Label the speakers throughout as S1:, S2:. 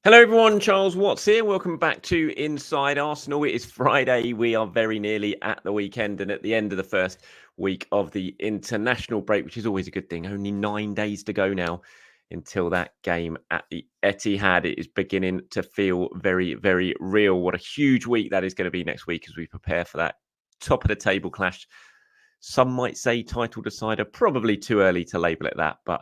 S1: Hello, everyone. Charles Watts here. Welcome back to Inside Arsenal. It is Friday. We are very nearly at the weekend and at the end of the first week of the international break, which is always a good thing. Only 9 days to go now until that game at the Etihad. It is beginning to feel very, very real. What a huge week that is going to be next week as we prepare for that top of the table clash. Some might say title decider, probably too early to label it that, but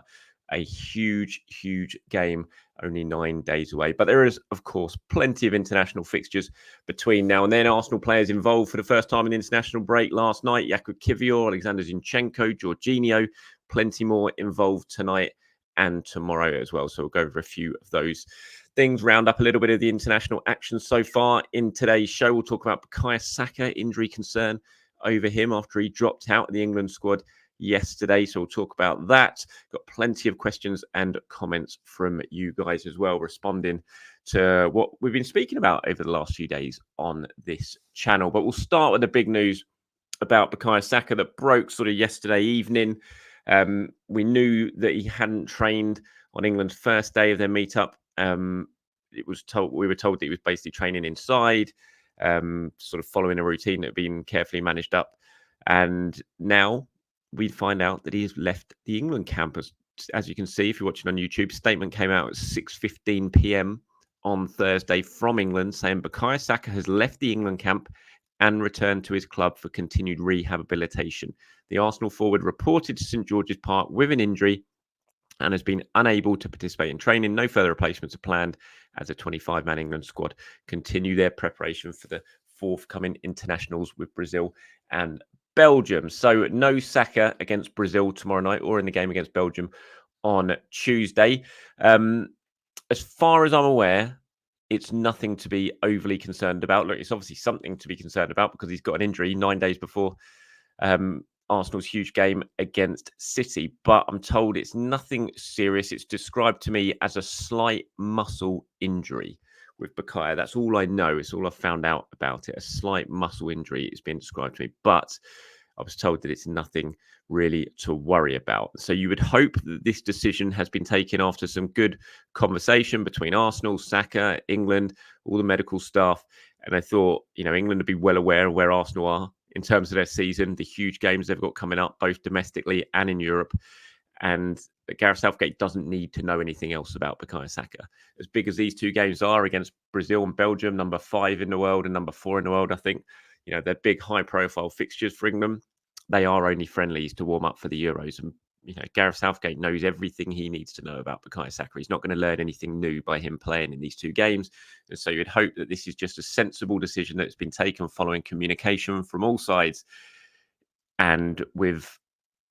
S1: a huge, huge game only 9 days away. But there is, of course, plenty of international fixtures between now and then. Arsenal players involved for the first time in the international break last night. Kiwior, Alexander Zinchenko, Jorginho, plenty more involved tonight and tomorrow as well. So we'll go over a few of those things, round up a little bit of the international action so far in today's show. We'll talk about Bukayo Saka, injury concern over him after he dropped out of the England squad yesterday. So we'll talk about that. Got plenty of questions and comments from you guys as well, responding to what we've been speaking about over the last few days on this channel. But we'll start with the big news about Bukayo Saka that broke sort of yesterday evening. We knew that he hadn't trained on England's first day of their meetup. We were told that he was basically training inside, sort of following a routine that had been carefully managed up. And now we find out that he has left the England camp. As you can see, if you're watching on YouTube, statement came out at 6:15 p.m. on Thursday from England saying Bukayo Saka has left the England camp and returned to his club for continued rehabilitation. The Arsenal forward reported to St George's Park with an injury and has been unable to participate in training. No further replacements are planned as a 25-man England squad continue their preparation for the forthcoming internationals with Brazil and Belgium. So no Saka against Brazil tomorrow night or in the game against Belgium on Tuesday. As far as I'm aware, it's nothing to be overly concerned about. Look, it's obviously something to be concerned about because he's got an injury 9 days before Arsenal's huge game against City. But I'm told it's nothing serious. It's described to me as a slight muscle injury with Bukayo. That's all I know. It's all I've found out about it. A slight muscle injury is being described to me. But I was told that it's nothing really to worry about. So you would hope that this decision has been taken after some good conversation between Arsenal, Saka, England, all the medical staff. And I thought, England would be well aware of where Arsenal are in terms of their season, the huge games they've got coming up, both domestically and in Europe. And Gareth Southgate doesn't need to know anything else about Bukayo Saka. As big as these two games are against Brazil and Belgium, number 5 in the world and number 4 in the world, I think, they're big, high-profile fixtures for England. They are only friendlies to warm up for the Euros. And, Gareth Southgate knows everything he needs to know about Bukayo Saka. He's not going to learn anything new by him playing in these two games. And so you'd hope that this is just a sensible decision that's been taken following communication from all sides and with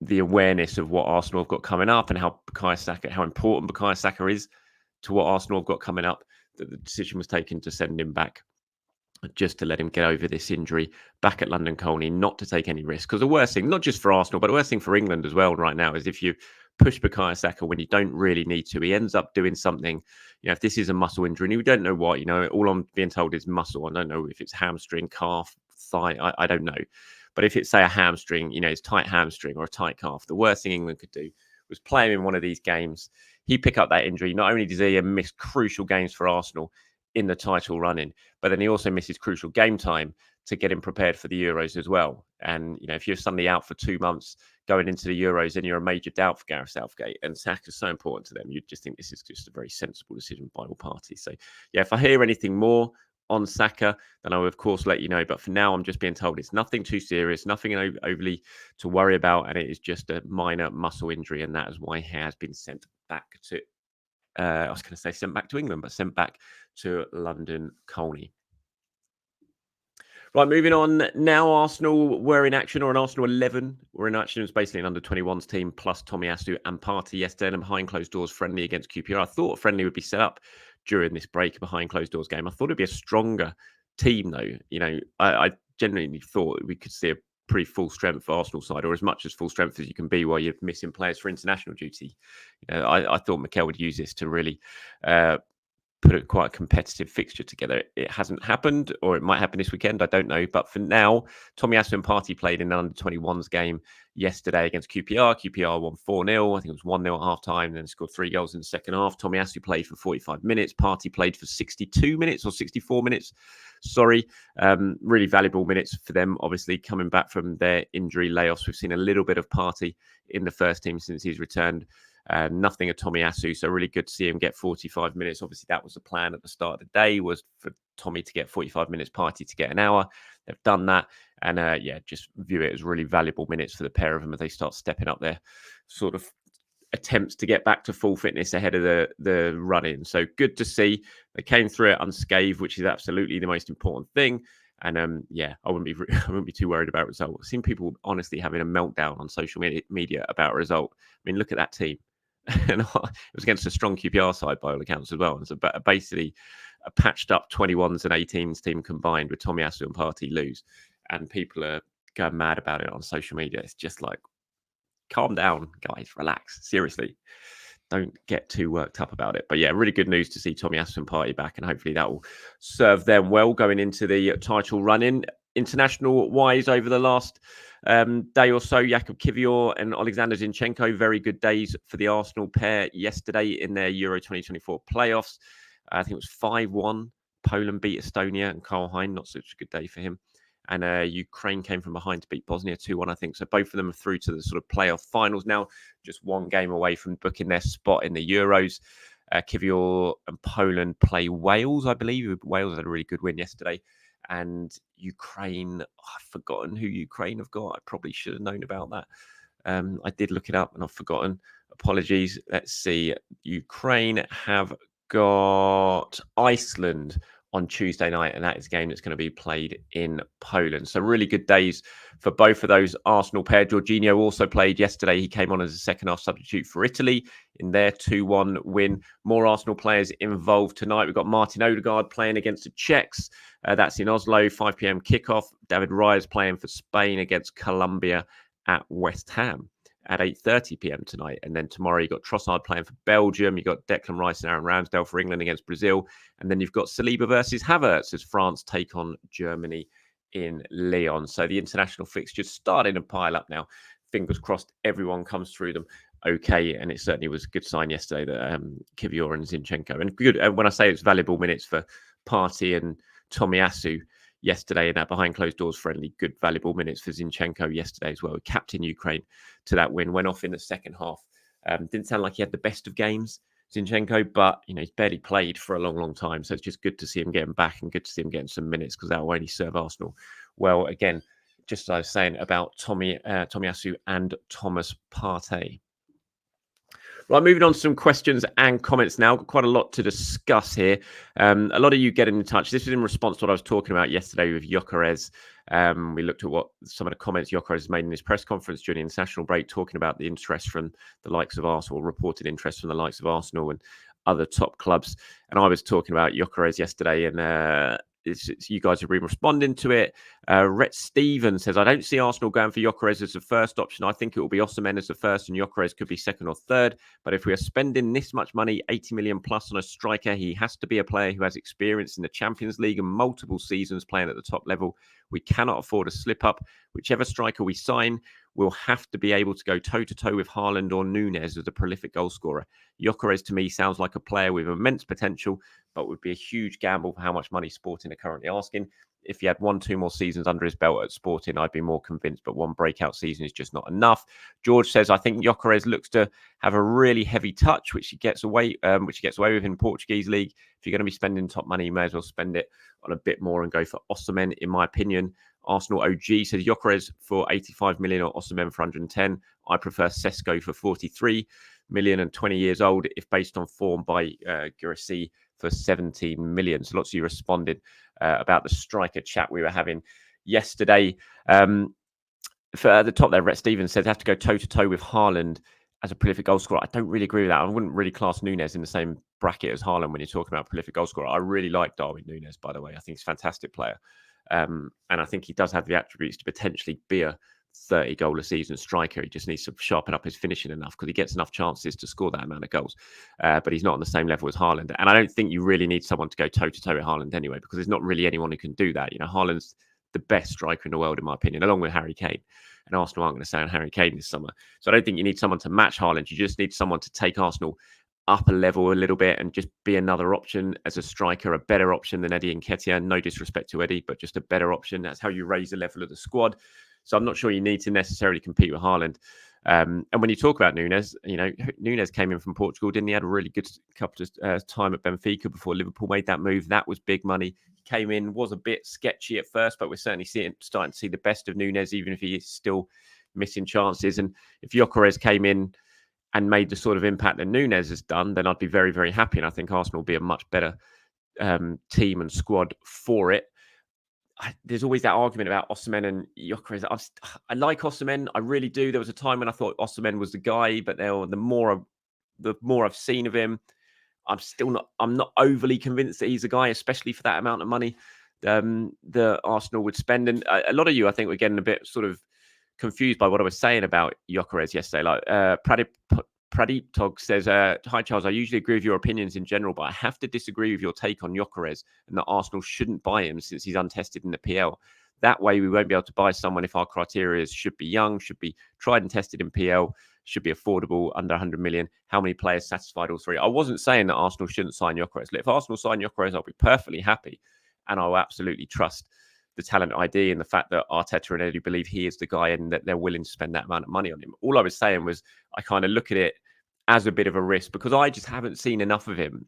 S1: the awareness of what Arsenal have got coming up and how important Bukayo Saka is to what Arsenal have got coming up, that the decision was taken to send him back just to let him get over this injury back at London Colney, not to take any risk. Because the worst thing, not just for Arsenal, but the worst thing for England as well right now is if you push Bukayo Saka when you don't really need to. He ends up doing something, if this is a muscle injury, and we don't know what, all I'm being told is muscle. I don't know if it's hamstring, calf, thigh, I don't know. But if it's, say, a hamstring, it's tight hamstring or a tight calf, the worst thing England could do was play him in one of these games. He pick up that injury. Not only does he miss crucial games for Arsenal in the title running, but then he also misses crucial game time to get him prepared for the Euros as well. And, if you're suddenly out for 2 months going into the Euros, then you're a major doubt for Gareth Southgate. And Saka is so important to them. You just think this is just a very sensible decision by all parties. So, if I hear anything more on Saka, then I will, of course, let you know. But for now, I'm just being told it's nothing too serious, nothing overly to worry about. And it is just a minor muscle injury. And that is why he has been sent back to I was going to say sent back to England, but sent back to London Colney. Right, moving on now. Arsenal were in action, or an Arsenal 11 were in action. It was basically an under-21s team plus Tomiyasu and Partey yesterday, and behind closed doors friendly against QPR. I thought a friendly would be set up during this break, behind closed doors game. I thought it'd be a stronger team, though. I genuinely thought we could see a pretty full strength Arsenal side, or as much as full strength as you can be while you're missing players for international duty. I thought Mikel would use this to really put quite a competitive fixture together. It hasn't happened, or it might happen this weekend. I don't know. But for now, Tomiyasu and Partey played in an under-21s game yesterday against QPR. QPR won 4-0. I think it was 1-0 at half-time, then scored 3 goals in the second half. Tomiyasu played for 45 minutes. Partey played for 62 minutes or 64 minutes. Sorry. Really valuable minutes for them, obviously, coming back from their injury layoffs. We've seen a little bit of Partey in the first team since he's returned. Nothing of Tomiyasu, so really good to see him get 45 minutes. Obviously, that was the plan at the start of the day, was for Tomi to get 45 minutes, Partey to get an hour. They've done that, and just view it as really valuable minutes for the pair of them as they start stepping up their sort of attempts to get back to full fitness ahead of the run-in. So good to see. They came through it unscathed, which is absolutely the most important thing. And I wouldn't be too worried about result. I've seen people honestly having a meltdown on social media about a result. I mean, look at that team. And it was against a strong QPR side by all accounts as well. And so basically a patched up 21s and 18s team combined with Tomiyasu and Partey lose. And people are going mad about it on social media. It's just like, calm down, guys, relax. Seriously, don't get too worked up about it. But yeah, really good news to see Tomiyasu and Partey back. And hopefully that will serve them well going into the title run-in. International wise, over the last day or so, Jakub Kiwior and Alexander Zinchenko, very good days for the Arsenal pair yesterday in their Euro 2024 playoffs. I think it was 5-1. Poland beat Estonia, and Karl Hein, not such a good day for him. And Ukraine came from behind to beat Bosnia 2-1, I think. So both of them are through to the sort of playoff finals now, just one game away from booking their spot in the Euros. Kiwior and Poland play Wales, I believe. Wales had a really good win yesterday. And Ukraine, I've forgotten who Ukraine have got. I probably should have known about that. I did look it up and I've forgotten. Apologies. Let's see. Ukraine have got Iceland on Tuesday night, and that is a game that's going to be played in Poland. So really good days for both of those Arsenal pair. Jorginho also played yesterday. He came on as a second half substitute for Italy in their 2-1 win. More Arsenal players involved tonight. We've got Martin Odegaard playing against the Czechs. That's in Oslo, 5 p.m. kickoff. David Raya's playing for Spain against Colombia at West Ham at 8:30 p.m. tonight. And then tomorrow you've got Trossard playing for Belgium. You've got Declan Rice and Aaron Ramsdale for England against Brazil. And then you've got Saliba versus Havertz as France take on Germany in Lyon. So the international fixtures starting to pile up now. Fingers crossed everyone comes through them okay. And it certainly was a good sign yesterday that Kiwior and Zinchenko. And good. And when I say it's valuable minutes for Partey and Tomiyasu yesterday in that behind closed doors friendly, good valuable minutes for Zinchenko yesterday as well. Captain Ukraine to that win, went off in the second half. Didn't sound like he had the best of games, Zinchenko, but he's barely played for a long time. So it's just good to see him getting back and good to see him getting some minutes because that will only serve Arsenal well. Again, just as I was saying about Tomiyasu and Thomas Partey. Right, moving on to some questions and comments now. Got quite a lot to discuss here. A lot of you getting in touch. This is in response to what I was talking about yesterday with Gyokeres. We looked at what some of the comments Gyokeres made in his press conference during the international break, talking about the interest from the likes of Arsenal, reported interest from the likes of Arsenal and other top clubs. And I was talking about Gyokeres yesterday, and you guys have been responding to it. Rhett Stevens says, I don't see Arsenal going for Gyokeres as the first option. I think it will be Osimhen as the first and Gyokeres could be second or third. But if we are spending this much money, 80 million plus on a striker, he has to be a player who has experience in the Champions League and multiple seasons playing at the top level. We cannot afford a slip up. Whichever striker we sign will have to be able to go toe-to-toe with Haaland or Nunez as a prolific goal scorer. Gyokeres to me sounds like a player with immense potential, but would be a huge gamble for how much money Sporting are currently asking. If he had 1-2 more seasons under his belt at Sporting, I'd be more convinced, but one breakout season is just not enough. George says, I think Gyokeres looks to have a really heavy touch, which he gets away with in Portuguese league. If you're going to be spending top money, you may as well spend it on a bit more and go for Osimhen, in my opinion. Arsenal OG says Gyokeres for 85 million or Osimhen for 110. I prefer Sesko for 43 million and 20 years old if based on form by Gyokeres for 17 million. So lots of you responded about the striker chat we were having yesterday. For at the top there, Rhett Stevens said they have to go toe-to-toe with Haaland as a prolific goal scorer. I don't really agree with that. I wouldn't really class Nunez in the same bracket as Haaland when you're talking about prolific goal scorer. I really like Darwin Nunez, by the way. I think he's a fantastic player. And I think he does have the attributes to potentially be a 30 goal a season striker. He just needs to sharpen up his finishing enough because he gets enough chances to score that amount of goals. But he's not on the same level as Haaland. And I don't think you really need someone to go toe-to-toe with Haaland anyway, because there's not really anyone who can do that. Haaland's the best striker in the world, in my opinion, along with Harry Kane. And Arsenal aren't going to stay on Harry Kane this summer. So I don't think you need someone to match Haaland. You just need someone to take Arsenal up a level a little bit and just be another option as a striker, a better option than Eddie Nketiah. No disrespect to Eddie, but just a better option. That's how you raise the level of the squad. So I'm not sure you need to necessarily compete with Haaland. And when you talk about Nunes, Nunes came in from Portugal, didn't he? Had a really good couple of time at Benfica before Liverpool made that move. That was big money. Came in, was a bit sketchy at first, but we're certainly starting to see the best of Nunes, even if he is still missing chances. And if Gyokeres came in and made the sort of impact that Nunes has done, then I'd be very, very happy. And I think Arsenal will be a much better team and squad for it. There's always that argument about Osimhen and Gyokeres. I like Osimhen, I really do. There was a time when I thought Osimhen was the guy, but the more I've seen of him, I'm not overly convinced that he's a guy, especially for that amount of money that Arsenal would spend. And a lot of you, I think, were getting a bit sort of confused by what I was saying about Gyokeres yesterday. Like Pradeep Tog says, hi Charles, I usually agree with your opinions in general, but I have to disagree with your take on Gyokeres and that Arsenal shouldn't buy him since he's untested in the PL. That way we won't be able to buy someone if our criteria should be young, should be tried and tested in PL, should be affordable, under 100 million. How many players satisfied all three? I wasn't saying that Arsenal shouldn't sign Gyokeres. If Arsenal sign Gyokeres, I'll be perfectly happy, and I'll absolutely trust the talent ID and the fact that Arteta and Eddie believe he is the guy and that they're willing to spend that amount of money on him. All I was saying was I kind of look at it as a bit of a risk because I just haven't seen enough of him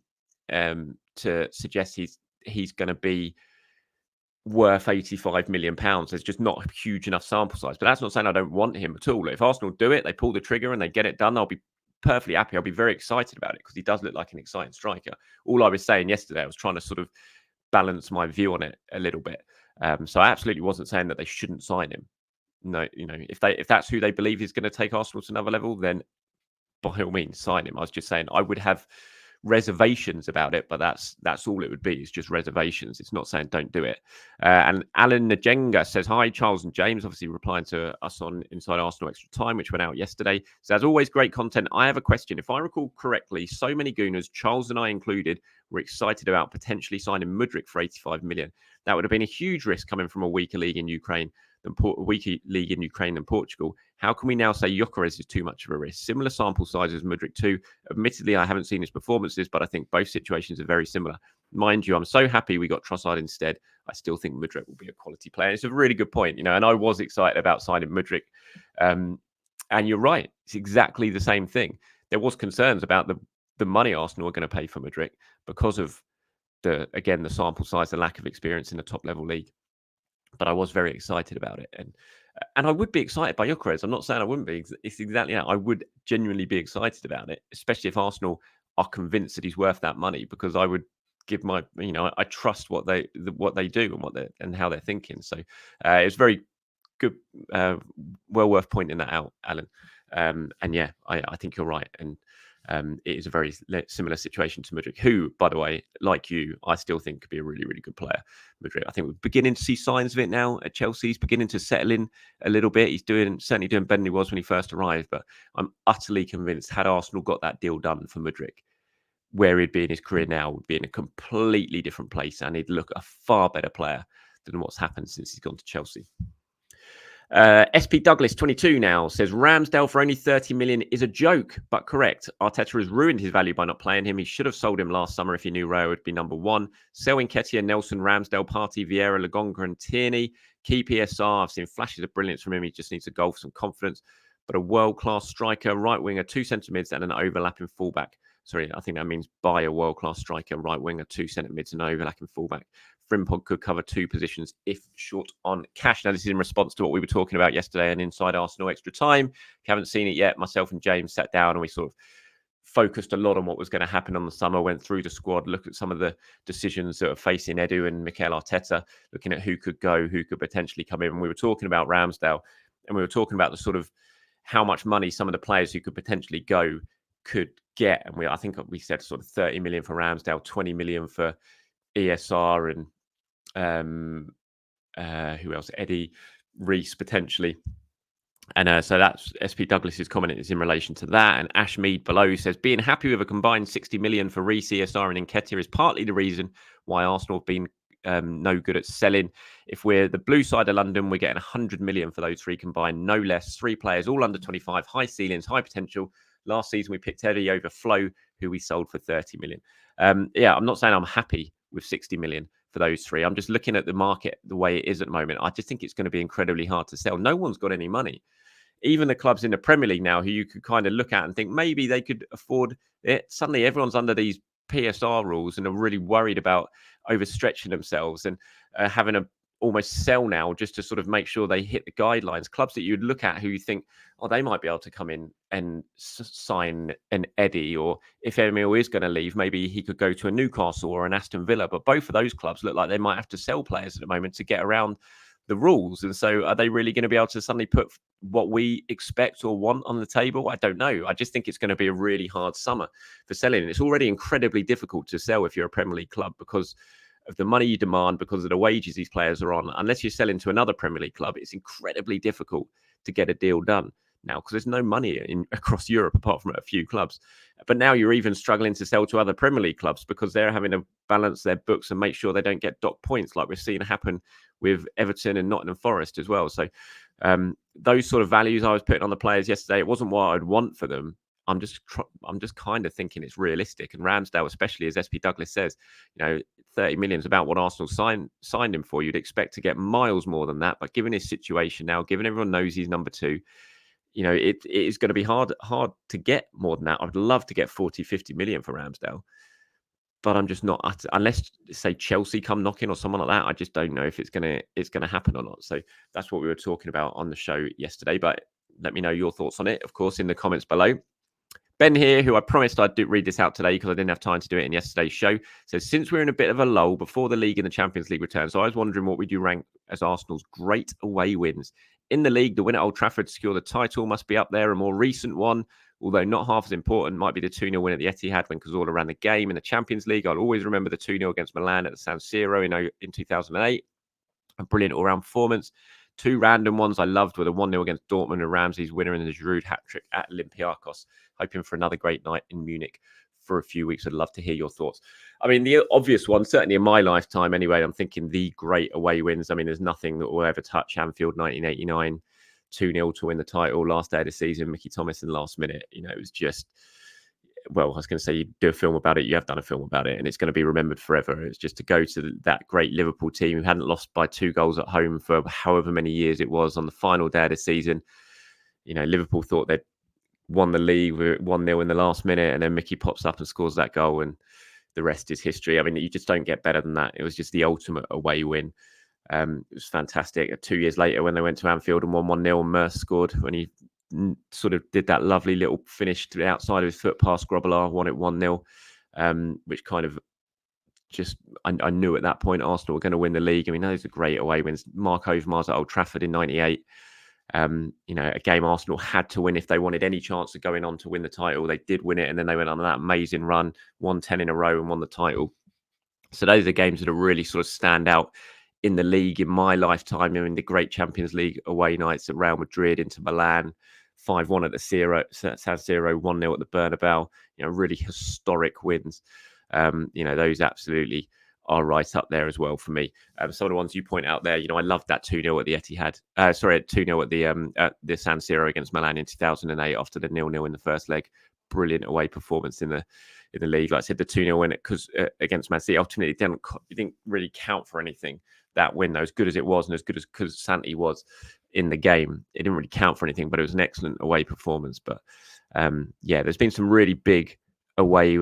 S1: to suggest he's going to be worth 85 million pounds. There's just not a huge enough sample size. But that's not saying I don't want him at all. If Arsenal do it, they pull the trigger and they get it done, I'll be perfectly happy. I'll be very excited about it because he does look like an exciting striker. All I was saying yesterday, I was trying to sort of balance my view on it a little bit. So I absolutely wasn't saying that they shouldn't sign him. No, if that's who they believe is going to take Arsenal to another level, then by all means sign him. I was just saying I would have reservations about it, but that's all it would be. It's just reservations. It's not saying don't do it. And Alan Najenga says, hi Charles and James, obviously replying to us on Inside Arsenal Extra Time, which went out yesterday. So as always, great content. I have a question. If I recall correctly, so many Gooners, Charles and I included, were excited about potentially signing Mudryk for 85 million. That would have been a huge risk coming from a weaker league in Ukraine than Portugal. How can we now say Gyokeres is too much of a risk? Similar sample size as Mudryk too. Admittedly, I haven't seen his performances, but I think both situations are very similar. Mind you, I'm so happy we got Trossard instead. I still think Mudryk will be a quality player. It's a really good point, and I was excited about signing Mudryk. And you're right. It's exactly the same thing. There was concerns about the money Arsenal are going to pay for Mudryk because of the sample size, the lack of experience in a top level league. But I was very excited about it. And I would be excited by Gyokeres. I'm not saying I wouldn't be. It's exactly that. I would genuinely be excited about it, especially if Arsenal are convinced that he's worth that money, because I would give my, I trust what they do and how they're thinking. So it's very good, well worth pointing that out, Alan. And yeah, I think you're right. And it is a very similar situation to Mudryk, who, by the way, like you, I still think could be a really, really good player. Mudryk, I think we're beginning to see signs of it now at Chelsea. He's beginning to settle in a little bit. He's certainly doing better than he was when he first arrived. But I'm utterly convinced, had Arsenal got that deal done for Mudryk, where he'd be in his career now would be in a completely different place, and he'd look a far better player than what's happened since he's gone to Chelsea. SP Douglas 22 now says Ramsdale for only 30 million is a joke, but correct. Arteta has ruined his value by not playing him. He should have sold him last summer if he knew Rayo would be number one. Sell Nketiah, Nelson, Ramsdale, Partey, Vieira, Lagonga and Tierney. Keep ESR. I've seen flashes of brilliance from him. He just needs to go for some confidence. But a world-class striker, right winger, 2 centre mids and an overlapping fullback. Sorry, I think that means buy a world-class striker, right winger, 2 centre mids and an overlapping fullback. Frimpong could cover 2 positions if short on cash. Now, this is in response to what we were talking about yesterday and Inside Arsenal Extra Time. If you haven't seen it yet, myself and James sat down and we sort of focused a lot on what was going to happen on the summer, went through the squad, looked at some of the decisions that are facing Edu and Mikel Arteta, looking at who could go, who could potentially come in. And we were talking about Ramsdale, and we were talking about the sort of how much money some of the players who could potentially go could get. And I think we said sort of 30 million for Ramsdale, 20 million for ESR and who else? Eddie, Reece potentially. And so that's SP Douglas's comment is in relation to that. And Ashmead below says, being happy with a combined 60 million for Reece, ESR and Nketiah is partly the reason why Arsenal have been no good at selling. If we're the blue side of London, we're getting 100 million for those three combined, no less. Three players, all under 25, high ceilings, high potential. Last season, we picked Eddie over Flo, who we sold for 30 million. Yeah, I'm not saying I'm happy with 60 million for those three. I'm just looking at the market the way it is at the moment. I just think it's going to be incredibly hard to sell. No one's got any money. Even the clubs in the Premier League now, who you could kind of look at and think maybe they could afford it, suddenly everyone's under these PSR rules and are really worried about overstretching themselves and having a almost sell now just to sort of make sure they hit the guidelines. Clubs that you'd look at who you think, oh, they might be able to come in and sign an Eddie, or if Emil is going to leave, maybe he could go to a Newcastle or an Aston Villa. But both of those clubs look like they might have to sell players at the moment to get around the rules. And so are they really going to be able to suddenly put what we expect or want on the table? I don't know. I just think it's going to be a really hard summer for selling. And it's already incredibly difficult to sell if you're a Premier League club because of the money you demand, because of the wages these players are on. Unless you're selling to another Premier League club, it's incredibly difficult to get a deal done now because there's no money across Europe apart from a few clubs. But now you're even struggling to sell to other Premier League clubs because they're having to balance their books and make sure they don't get docked points like we're seeing happen with Everton and Nottingham Forest as well. So those sort of values I was putting on the players yesterday, it wasn't what I'd want for them. I'm just kind of thinking it's realistic. And Ramsdale, especially as SP Douglas says, 30 million is about what Arsenal signed him for. You'd expect to get miles more than that. But given his situation now, given everyone knows he's number two, it is going to be hard to get more than that. I'd love to get 40, 50 million for Ramsdale. But I'm just not, unless say Chelsea come knocking or someone like that. I just don't know if it's gonna happen or not. So that's what we were talking about on the show yesterday. But let me know your thoughts on it, of course, in the comments below. Ben here, who I promised I'd read this out today because I didn't have time to do it in yesterday's show. So since we're in a bit of a lull before the league and the Champions League return, so I was wondering what would you rank as Arsenal's great away wins? In the league, the win at Old Trafford to secure the title must be up there. A more recent one, although not half as important, might be the 2-0 win at the Etihad when Cazorla ran the game. In the Champions League, I'll always remember the 2-0 against Milan at the San Siro in 2008. A brilliant all-round performance. Two random ones I loved were the 1-0 against Dortmund and Ramsey's winner and the Giroud hat-trick at Olympiacos. Hoping for another great night in Munich for a few weeks. I'd love to hear your thoughts. I mean, the obvious one, certainly in my lifetime anyway, I'm thinking the great away wins. I mean, there's nothing that will ever touch Anfield 1989, 2-0 to win the title, last day of the season, Mickey Thomas in the last minute. It was just, well, I was going to say you do a film about it. You have done a film about it, and it's going to be remembered forever. It's just to go to that great Liverpool team who hadn't lost by 2 goals at home for however many years it was on the final day of the season. Liverpool thought they'd won the league with 1-0 in the last minute, and then Mickey pops up and scores that goal, and the rest is history. I mean, you just don't get better than that. It was just the ultimate away win. It was fantastic. 2 years later, when they went to Anfield and won 1-0, and Merce scored when he sort of did that lovely little finish to the outside of his foot past Grobbelaar, won it 1-0, which kind of just, I knew at that point Arsenal were going to win the league. I mean, those are great away wins. Mark Overmars at Old Trafford in 98. A game Arsenal had to win if they wanted any chance of going on to win the title. They did win it, and then they went on that amazing run, won 10 in a row and won the title. So those are games that are really sort of stand out in the league in my lifetime. I mean, the great Champions League away nights at Real Madrid, into Milan, 5-1 at the San Siro, 1-0 at the Bernabeu. Really historic wins. Those absolutely are right up there as well for me. Some of the ones you point out there, I loved that 2-0 at the Etihad. 2-0 at the San Siro against Milan in 2008 after the 0-0 in the first leg. Brilliant away performance in the league. Like I said, the 2-0 win against Man City ultimately didn't really count for anything. That win, though, as good as it was and as good as Santi was in the game, it didn't really count for anything, but it was an excellent away performance. But there's been some really big away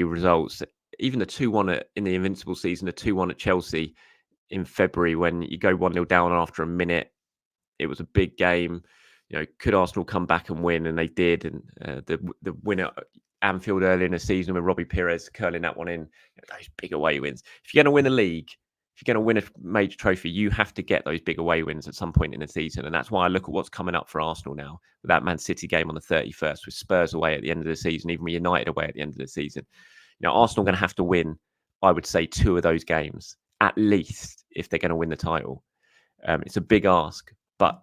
S1: results. Even the 2-1 in the Invincible season, the 2-1 at Chelsea in February, when you go 1-0 down after a minute, it was a big game. Could Arsenal come back and win? And they did. And the winner at Anfield early in the season with Robbie Perez curling that one in, those big away wins. If you're going to win a league, if you're going to win a major trophy, you have to get those big away wins at some point in the season. And that's why I look at what's coming up for Arsenal now, with that Man City game on the 31st, with Spurs away at the end of the season, even with United away at the end of the season. Arsenal are going to have to win, I would say, 2 of those games, at least, if they're going to win the title. It's a big ask, but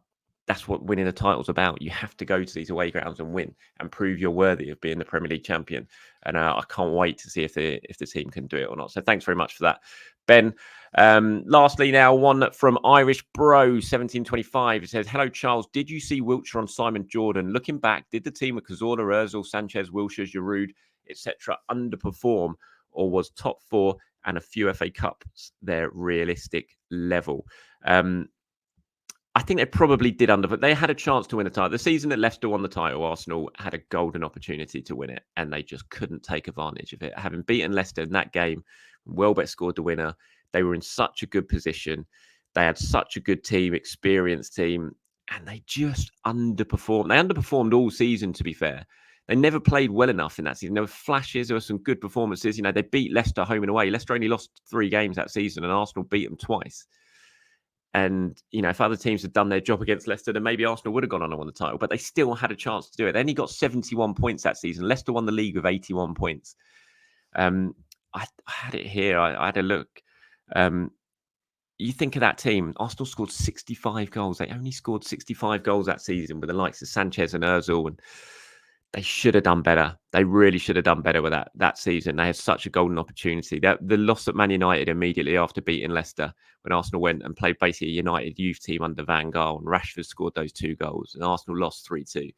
S1: that's what winning a title's about. You have to go to these away grounds and win and prove you're worthy of being the Premier League champion. And I can't wait to see if the team can do it or not. So thanks very much for that, Ben. Lastly, now one from Irish Bro 1725. It says, "Hello Charles. Did you see Wiltshire on Simon Jordan? Looking back, did the team with Cazorla, Ozil, Sanchez, Wilshere, Giroud, etc. underperform, or was top four and a few FA Cups their realistic level?" I think they probably did but they had a chance to win a title. The season that Leicester won the title, Arsenal had a golden opportunity to win it, and they just couldn't take advantage of it. Having beaten Leicester in that game, Welbeck scored the winner. They were in such a good position. They had such a good team, experienced team, and they just underperformed. They underperformed all season, to be fair. They never played well enough in that season. There were flashes. There were some good performances. You know, they beat Leicester home and away. Leicester only lost 3 games that season, and Arsenal beat them twice. And, you know, if other teams had done their job against Leicester, then maybe Arsenal would have gone on and won the title. But they still had a chance to do it. They only got 71 points that season. Leicester won the league with 81 points. I had it here. I had a look. You think of that team, Arsenal scored 65 goals. They only scored 65 goals that season with the likes of Sanchez and Ozil, and they should have done better. They really should have done better with that season. They had such a golden opportunity. The loss at Man United immediately after beating Leicester, when Arsenal went and played basically a United youth team under Van Gaal, and Rashford scored those 2 goals, and Arsenal lost 3-2.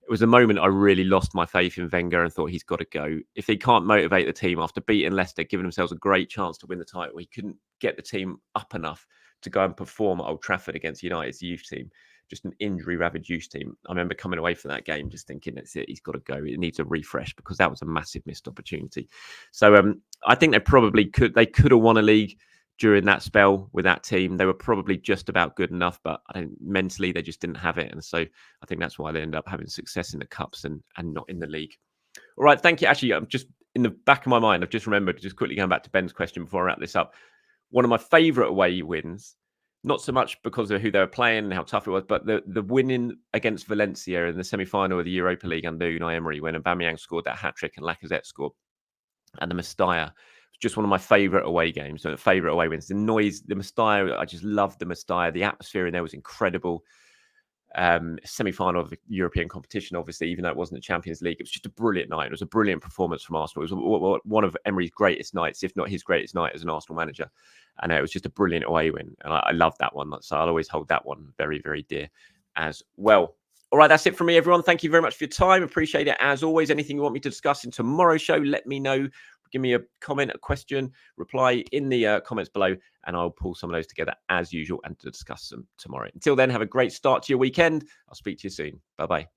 S1: It was a moment I really lost my faith in Wenger and thought he's got to go. If he can't motivate the team after beating Leicester, giving themselves a great chance to win the title, he couldn't get the team up enough to go and perform at Old Trafford against United's youth team. Just an injury-ravaged youth team. I remember coming away from that game just thinking, that's it, he's got to go. It needs a refresh, because that was a massive missed opportunity. So I think they probably could have won a league during that spell with that team. They were probably just about good enough, but mentally they just didn't have it. And so I think that's why they ended up having success in the Cups and not in the league. All right, thank you. Actually, I'm just in the back of my mind, I've just remembered, just quickly going back to Ben's question before I wrap this up. One of my favourite away wins, not so much because of who they were playing and how tough it was, but the winning against Valencia in the semi-final of the Europa League under Unai Emery, when Aubameyang scored that hat-trick and Lacazette scored, and the Mestalla, just one of my favourite away games, favourite away wins. The noise, the Mestalla, I just loved the Mestalla. The atmosphere in there was incredible. Semi-final of the European competition, obviously, even though it wasn't the Champions League. It was just a brilliant night. It was a brilliant performance from Arsenal. It was one of Emery's greatest nights, if not his greatest night as an Arsenal manager. And it was just a brilliant away win. And I love that one. So I'll always hold that one very, very dear as well. All right, that's it from me, everyone. Thank you very much for your time. Appreciate it. As always, anything you want me to discuss in tomorrow's show, let me know. Give me a comment, a question, reply in the comments below, and I'll pull some of those together as usual and to discuss them tomorrow. Until then, have a great start to your weekend. I'll speak to you soon. Bye-bye.